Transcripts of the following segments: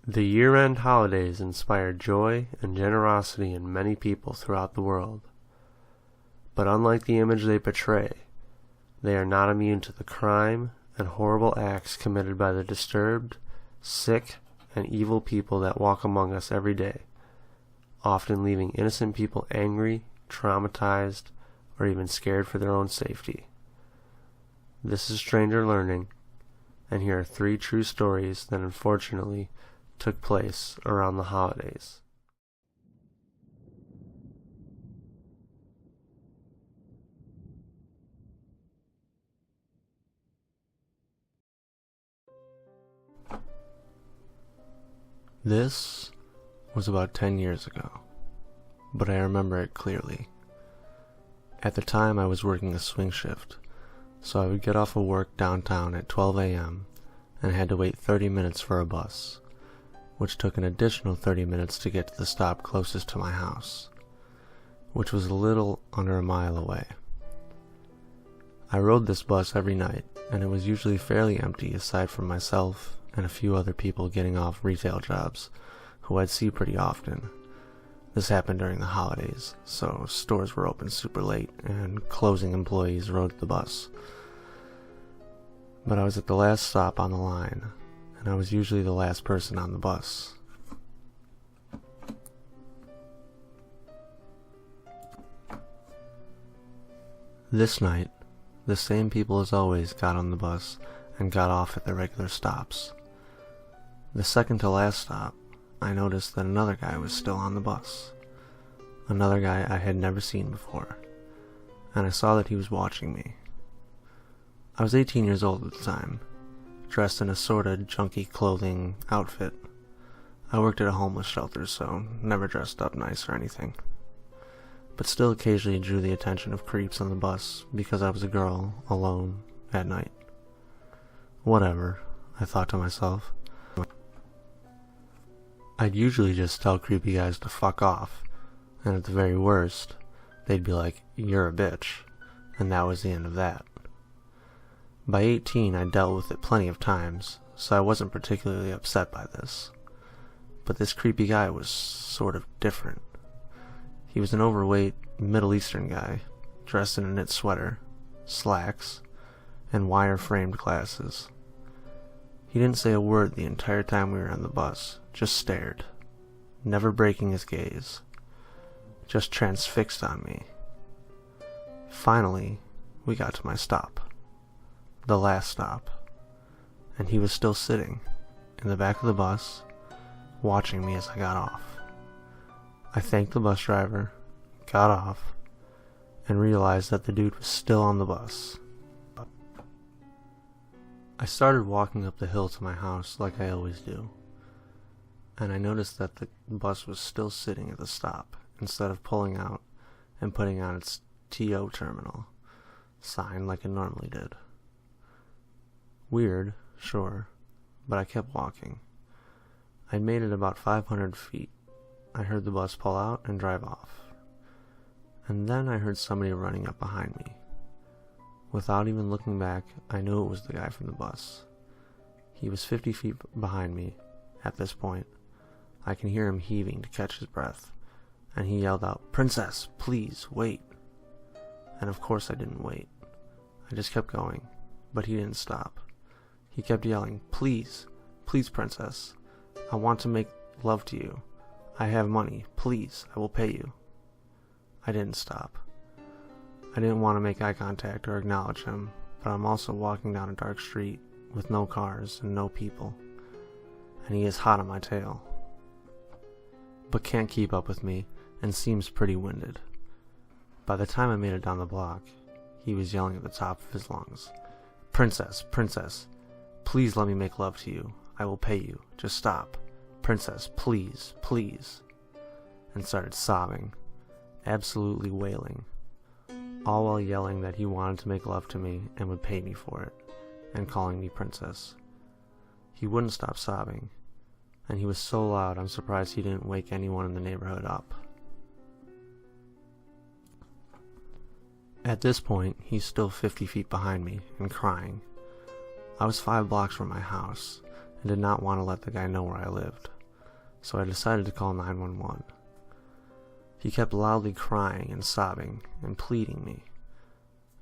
The year-end holidays inspire joy and generosity in many people throughout the world. But unlike the image they portray, they are not immune to the crime and horrible acts committed by the disturbed, sick, and evil people that walk among us every day, often leaving innocent people angry, traumatized, or even scared for their own safety. This is Stranger Learning, and here are 3 true stories that unfortunately took place around the holidays. This was about 10 years ago, but I remember it clearly. At the time I was working a swing shift, so I would get off of work downtown at 12 a.m. and had to wait 30 minutes for a bus, which took an additional 30 minutes to get to the stop closest to my house, which was a little under a mile away. I rode this bus every night, and it was usually fairly empty aside from myself and a few other people getting off retail jobs who I'd see pretty often. This happened during the holidays, so stores were open super late and closing employees rode the bus. But I was at the last stop on the line, and I was usually the last person on the bus. This night, the same people as always got on the bus and got off at their regular stops. The second to last stop, I noticed that another guy was still on the bus. Another guy I had never seen before, and I saw that he was watching me. I was 18 years old at the time, dressed in a sorta junky clothing outfit. I worked at a homeless shelter, so never dressed up nice or anything. But still occasionally drew the attention of creeps on the bus because I was a girl, alone, at night. Whatever, I thought to myself. I'd usually just tell creepy guys to fuck off, and at the very worst, they'd be like, "You're a bitch," and that was the end of that. By 18, I dealt with it plenty of times, so I wasn't particularly upset by this. But this creepy guy was sort of different. He was an overweight, Middle Eastern guy, dressed in a knit sweater, slacks, and wire-framed glasses. He didn't say a word the entire time we were on the bus, just stared, never breaking his gaze, just transfixed on me. Finally, we got to my stop. The last stop, and he was still sitting in the back of the bus, watching me as I got off. I thanked the bus driver, got off, and realized that the dude was still on the bus. I started walking up the hill to my house like I always do, and I noticed that the bus was still sitting at the stop instead of pulling out and putting on its TO terminal sign like it normally did. Weird, sure, but I kept walking. I'd made it about 500 feet. I heard the bus pull out and drive off. And then I heard somebody running up behind me. Without even looking back, I knew it was the guy from the bus. He was 50 feet behind me. At this point, I can hear him heaving to catch his breath, and he yelled out, "Princess, please, wait." And of course I didn't wait. I just kept going, but he didn't stop. He kept yelling, "Please, please, princess, I want to make love to you. I have money, please, I will pay you." I didn't stop. I didn't want to make eye contact or acknowledge him, but I'm also walking down a dark street with no cars and no people, and he is hot on my tail, but can't keep up with me and seems pretty winded. By the time I made it down the block, he was yelling at the top of his lungs, "Princess, princess, please let me make love to you. I will pay you. Just stop. Princess, please, please." And started sobbing, absolutely wailing, all while yelling that he wanted to make love to me and would pay me for it, and calling me princess. He wouldn't stop sobbing, and he was so loud I'm surprised he didn't wake anyone in the neighborhood up. At this point, he's still 50 feet behind me and crying. I was 5 blocks from my house and did not want to let the guy know where I lived. so I decided to call 911. He kept loudly crying and sobbing and pleading me.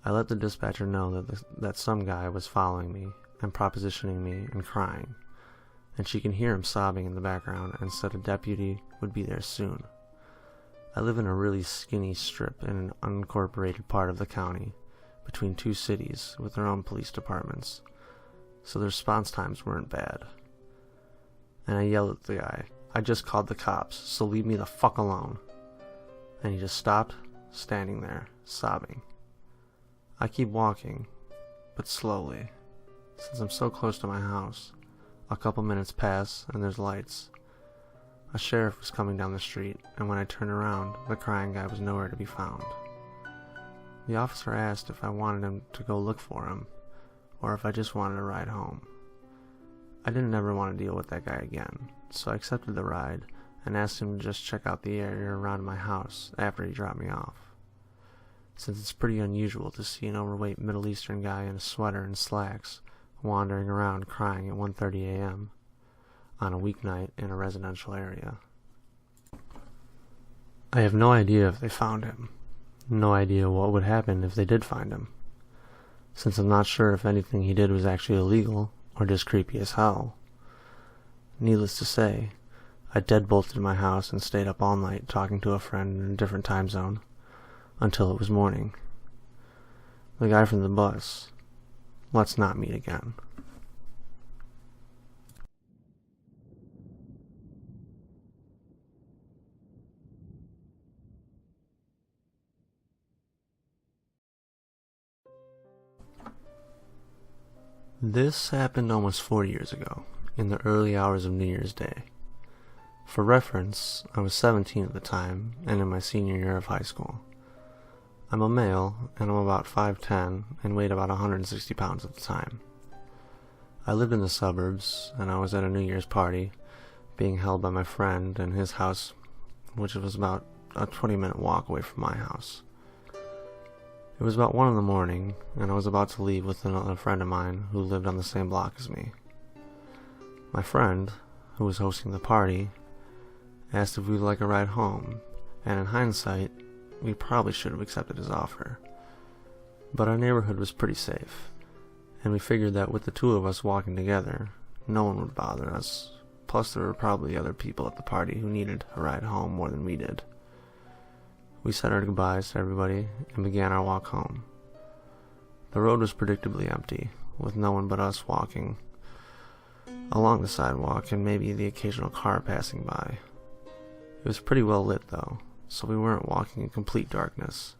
I let the dispatcher know that some guy was following me and propositioning me and crying, and she can hear him sobbing in the background and said a deputy would be there soon. I live in a really skinny strip in an unincorporated part of the county between two cities with their own police departments, so the response times weren't bad. And I yelled at the guy, "I just called the cops, so leave me the fuck alone." And he just stopped, standing there, sobbing. I keep walking, but slowly. Since I'm so close to my house, a couple minutes pass and there's lights. A sheriff was coming down the street, and when I turned around, the crying guy was nowhere to be found. The officer asked if I wanted him to go look for him, or if I just wanted a ride home. I didn't ever want to deal with that guy again, so I accepted the ride and asked him to just check out the area around my house after he dropped me off, since it's pretty unusual to see an overweight Middle Eastern guy in a sweater and slacks wandering around crying at 1:30 a.m. on a weeknight in a residential area. I have no idea if they found him. No idea what would happen if they did find him, since I'm not sure if anything he did was actually illegal or just creepy as hell. Needless to say, I deadbolted my house and stayed up all night talking to a friend in a different time zone until it was morning. The guy from the bus. Let's not meet again. This happened almost 4 years ago, in the early hours of New Year's Day. For reference, I was 17 at the time, and in my senior year of high school. I'm a male, and I'm about 5'10", and weighed about 160 pounds at the time. I lived in the suburbs, and I was at a New Year's party, being held by my friend in his house, which was about a 20-minute walk away from my house. It was about 1 in the morning, and I was about to leave with another friend of mine who lived on the same block as me. My friend, who was hosting the party, asked if we'd like a ride home, and in hindsight, we probably should have accepted his offer. But our neighborhood was pretty safe, and we figured that with the two of us walking together, no one would bother us, plus there were probably other people at the party who needed a ride home more than we did. We said our goodbyes to everybody and began our walk home. The road was predictably empty, with no one but us walking along the sidewalk and maybe the occasional car passing by. It was pretty well lit though, so we weren't walking in complete darkness.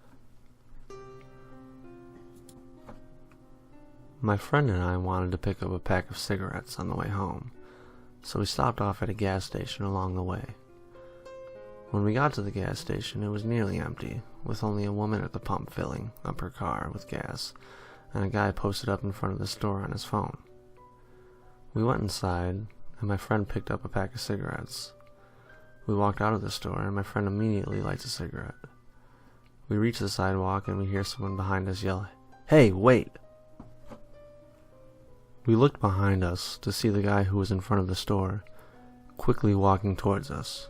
My friend and I wanted to pick up a pack of cigarettes on the way home, so we stopped off at a gas station along the way. When we got to the gas station, it was nearly empty, with only a woman at the pump filling up her car with gas, and a guy posted up in front of the store on his phone. We went inside, and my friend picked up a pack of cigarettes. We walked out of the store, and my friend immediately lights a cigarette. We reach the sidewalk, and we hear someone behind us yell, "Hey, wait!" We looked behind us to see the guy who was in front of the store, quickly walking towards us.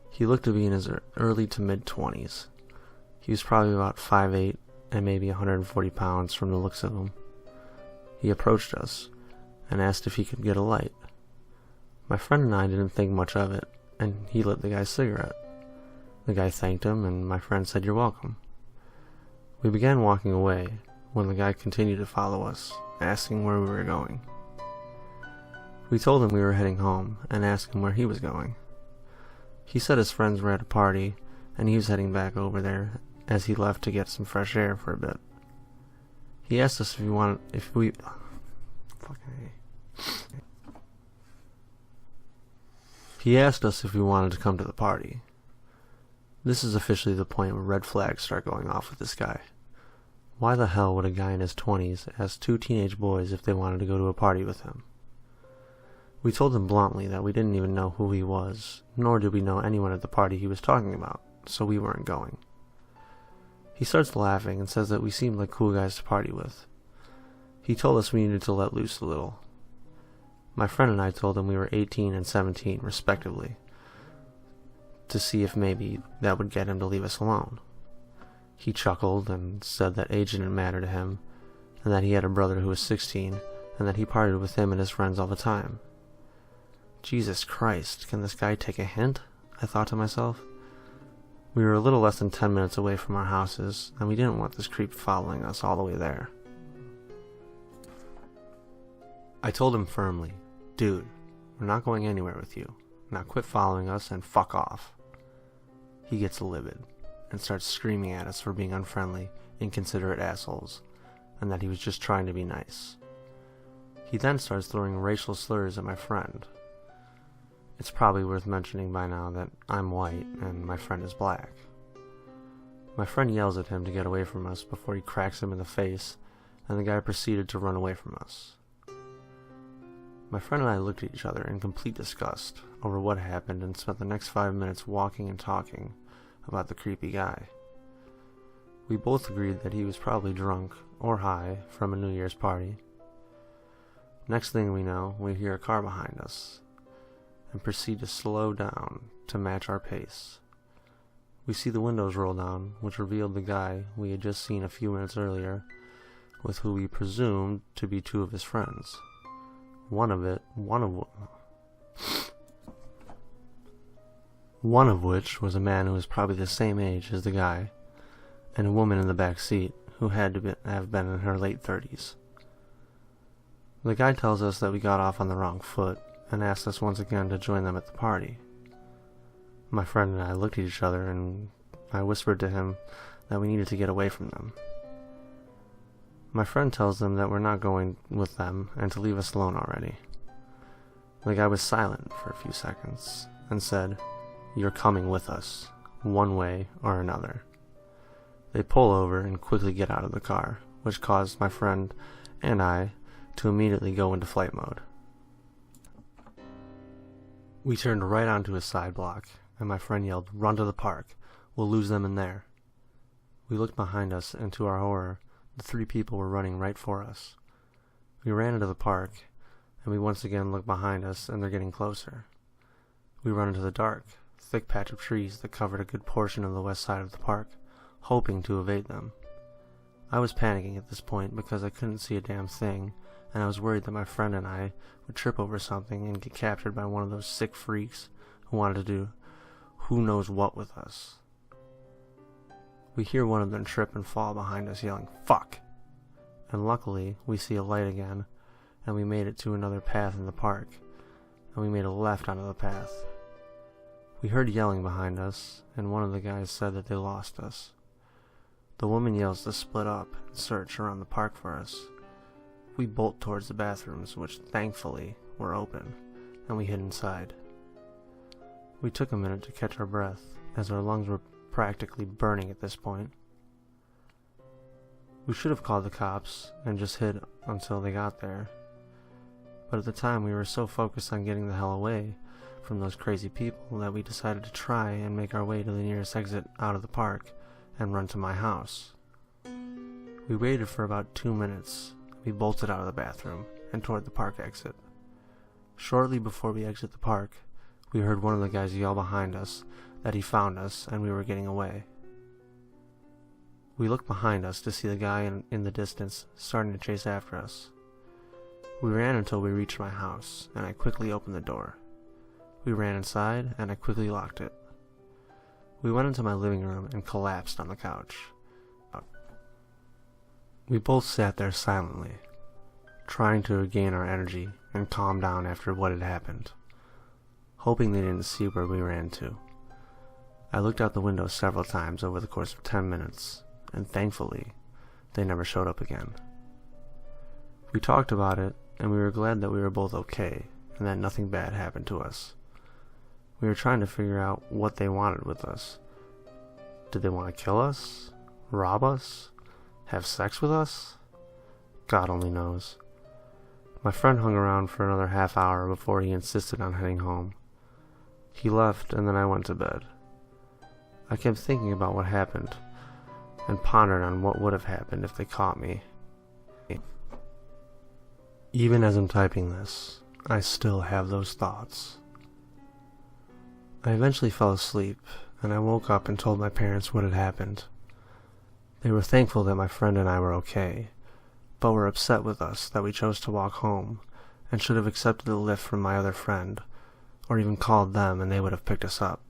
He looked to be in his early to mid-20s. He was probably about 5'8", and maybe 140 pounds from the looks of him. He approached us, and asked if he could get a light. My friend and I didn't think much of it, and he lit the guy's cigarette. The guy thanked him, and my friend said, "You're welcome." We began walking away, when the guy continued to follow us, asking where we were going. We told him we were heading home, and asked him where he was going. He said his friends were at a party, and he was heading back over there, as he left to get some fresh air for a bit. He asked us He asked us if we wanted to come to the party. This is officially the point where red flags start going off with this guy. Why the hell would a guy in his 20s ask two teenage boys if they wanted to go to a party with him? We told him bluntly that we didn't even know who he was, nor did we know anyone at the party he was talking about, so we weren't going. He starts laughing and says that we seemed like cool guys to party with. He told us we needed to let loose a little. My friend and I told him we were 18 and 17, respectively, to see if maybe that would get him to leave us alone. He chuckled and said that age didn't matter to him, and that he had a brother who was 16, and that he partied with him and his friends all the time. Jesus Christ, can this guy take a hint? I thought to myself. We were a little less than 10 minutes away from our houses, and we didn't want this creep following us all the way there. I told him firmly, "Dude, we're not going anywhere with you. Now quit following us and fuck off." He gets livid and starts screaming at us for being unfriendly, inconsiderate assholes, and that he was just trying to be nice. He then starts throwing racial slurs at my friend. It's probably worth mentioning by now that I'm white and my friend is black. My friend yells at him to get away from us before he cracks him in the face, and the guy proceeded to run away from us. My friend and I looked at each other in complete disgust over what happened and spent the next 5 minutes walking and talking about the creepy guy. We both agreed that he was probably drunk or high from a New Year's party. Next thing we know, we hear a car behind us and proceed to slow down to match our pace. We see the windows roll down, which revealed the guy we had just seen a few minutes earlier, with who we presumed to be two of his friends. One of which was a man who was probably the same age as the guy, and a woman in the back seat who had to have been in her late 30s. The guy tells us that we got off on the wrong foot and asked us once again to join them at the party. My friend and I looked at each other, and I whispered to him that we needed to get away from them. My friend tells them that we're not going with them and to leave us alone already. The guy was silent for a few seconds and said, "You're coming with us, one way or another." They pull over and quickly get out of the car, which caused my friend and I to immediately go into flight mode. We turned right onto a side block, and my friend yelled, "Run to the park. We'll lose them in there." We looked behind us, and to our horror, the three people were running right for us. We ran into the park, and we once again look behind us, and they're getting closer. We run into the dark, thick patch of trees that covered a good portion of the west side of the park, hoping to evade them. I was panicking at this point because I couldn't see a damn thing, and I was worried that my friend and I would trip over something and get captured by one of those sick freaks who wanted to do who knows what with us. We hear one of them trip and fall behind us yelling, "Fuck!" And luckily, we see a light again, and we made it to another path in the park, and we made a left onto the path. We heard yelling behind us, and one of the guys said that they lost us. The woman yells to split up and search around the park for us. We bolt towards the bathrooms, which thankfully were open, and we hid inside. We took a minute to catch our breath, as our lungs were practically burning at this point. We should have called the cops and just hid until they got there, but at the time we were so focused on getting the hell away from those crazy people that we decided to try and make our way to the nearest exit out of the park and run to my house. We waited for about 2 minutes. We bolted out of the bathroom and toward the park exit. Shortly before we exit the park, we heard one of the guys yell behind us that he found us and we were getting away. We looked behind us to see the guy in the distance starting to chase after us. We ran until we reached my house, and I quickly opened the door. We ran inside, and I quickly locked it. We went into my living room and collapsed on the couch. We both sat there silently, trying to regain our energy and calm down after what had happened, hoping they didn't see where we ran to. I looked out the window several times over the course of 10 minutes, and thankfully, they never showed up again. We talked about it, and we were glad that we were both okay, and that nothing bad happened to us. We were trying to figure out what they wanted with us. Did they want to kill us? Rob us? Have sex with us? God only knows. My friend hung around for another half hour before he insisted on heading home. He left, and then I went to bed. I kept thinking about what happened, and pondered on what would have happened if they caught me. Even as I'm typing this, I still have those thoughts. I eventually fell asleep, and I woke up and told my parents what had happened. They were thankful that my friend and I were okay, but were upset with us that we chose to walk home and should have accepted the lift from my other friend, or even called them and they would have picked us up.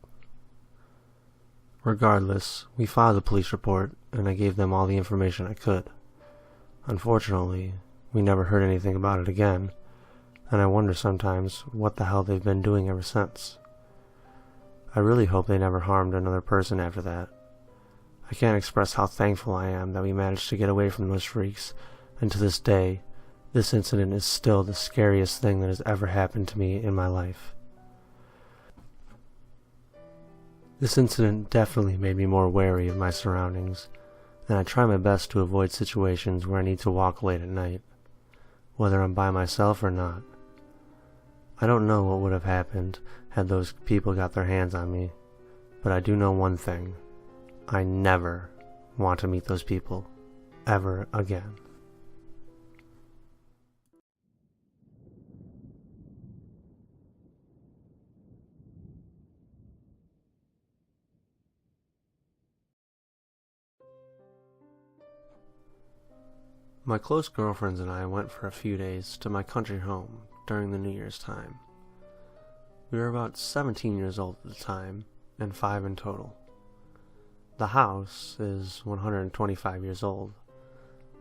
Regardless, we filed a police report and I gave them all the information I could. Unfortunately, we never heard anything about it again, and I wonder sometimes what the hell they've been doing ever since. I really hope they never harmed another person after that. I can't express how thankful I am that we managed to get away from those freaks, and to this day, this incident is still the scariest thing that has ever happened to me in my life. This incident definitely made me more wary of my surroundings, and I try my best to avoid situations where I need to walk late at night, whether I'm by myself or not. I don't know what would have happened had those people got their hands on me, but I do know one thing. I never want to meet those people ever again. My close girlfriends and I went for a few days to my country home during the New Year's time. We were about 17 years old at the time, and 5 in total. The house is 125 years old,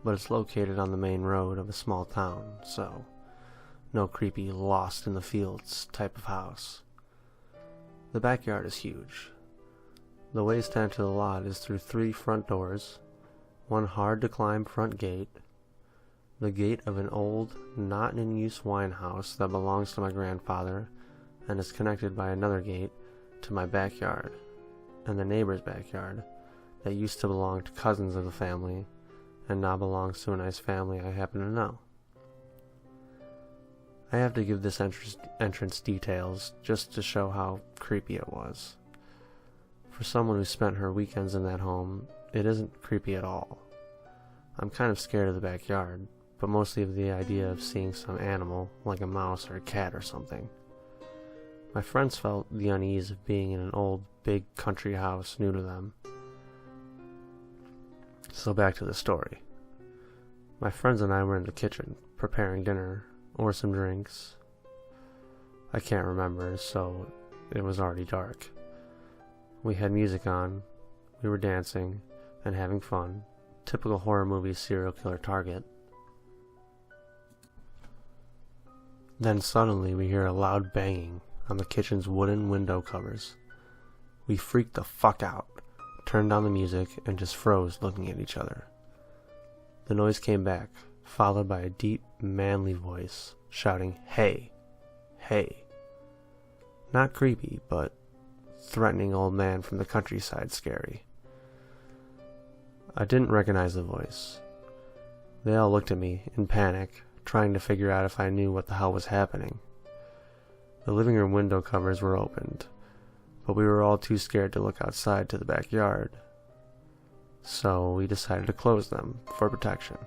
but it's located on the main road of a small town, so no creepy lost in the fields type of house. The backyard is huge. The ways to enter the lot is through 3 front doors, one hard-to-climb front gate, the gate of an old, not-in-use wine house that belongs to my grandfather and is connected by another gate to my backyard, and the neighbor's backyard that used to belong to cousins of the family and now belongs to a nice family I happen to know. I have to give this entrance details just to show how creepy it was. For someone who spent her weekends in that home, it isn't creepy at all. I'm kind of scared of the backyard, but mostly of the idea of seeing some animal, like a mouse or a cat or something. My friends felt the unease of being in an old, big country house new to them. So back to the story. My friends and I were in the kitchen, preparing dinner, or some drinks. I can't remember, so it was already dark. We had music on, we were dancing, and having fun. Typical horror movie serial killer target. Then suddenly we hear a loud banging on the kitchen's wooden window covers. We freaked the fuck out, turned down the music, and just froze looking at each other. The noise came back, followed by a deep, manly voice shouting, "Hey! Hey!" Not creepy, but threatening old man from the countryside scary. I didn't recognize the voice. They all looked at me in panic, trying to figure out if I knew what the hell was happening. The living room window covers were opened, but we were all too scared to look outside to the backyard. So we decided to close them for protection.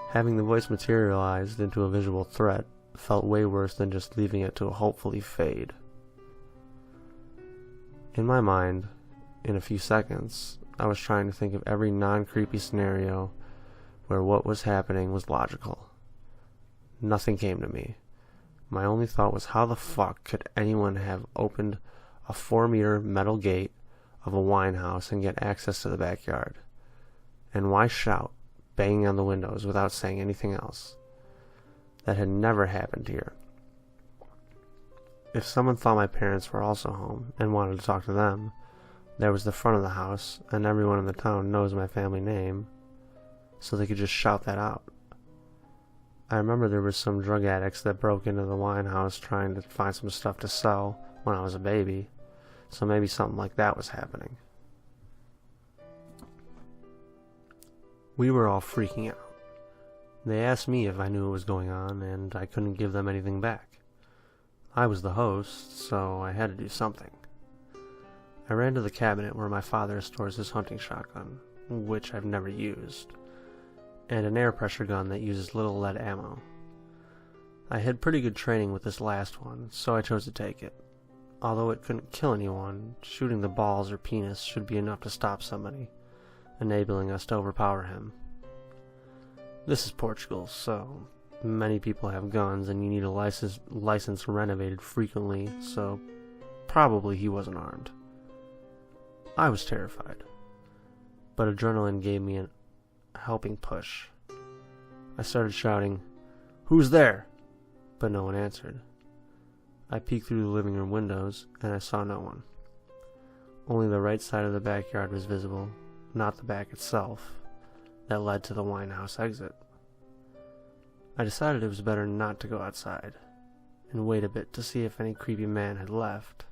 Having the voice materialized into a visual threat felt way worse than just leaving it to hopefully fade. In my mind, in a few seconds, I was trying to think of every non-creepy scenario where what was happening was logical. Nothing came to me. My only thought was, how the fuck could anyone have opened a 4-meter metal gate of a wine house and get access to the backyard? And why shout, banging on the windows without saying anything else? That had never happened here. If someone thought my parents were also home and wanted to talk to them, there was the front of the house, and everyone in the town knows my family name, so they could just shout that out. I remember there were some drug addicts that broke into the wine house trying to find some stuff to sell when I was a baby, so maybe something like that was happening. We were all freaking out. They asked me if I knew what was going on, and I couldn't give them anything back. I was the host, so I had to do something. I ran to the cabinet where my father stores his hunting shotgun, which I've never used, and an air pressure gun that uses little lead ammo. I had pretty good training with this last one, so I chose to take it. Although it couldn't kill anyone, shooting the balls or penis should be enough to stop somebody, enabling us to overpower him. This is Portugal, so many people have guns and you need a license renovated frequently, so probably he wasn't armed. I was terrified, but adrenaline gave me a helping push. I started shouting, "Who's there?" But no one answered. I peeked through the living room windows, and I saw no one. Only the right side of the backyard was visible, not the back itself, that led to the wine house exit. I decided it was better not to go outside, and wait a bit to see if any creepy man had left.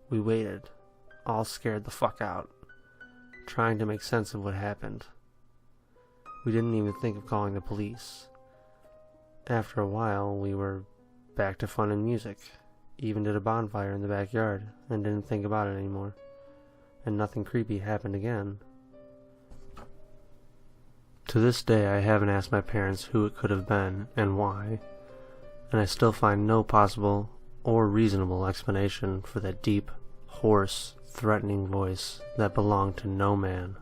We waited, all scared the fuck out, trying to make sense of what happened. We didn't even think of calling the police. After a while, we were back to fun and music, even did a bonfire in the backyard, and didn't think about it anymore. And nothing creepy happened again. To this day, I haven't asked my parents who it could have been and why, and I still find no possible or reasonable explanation for that deep, hoarse, threatening voice that belonged to no man.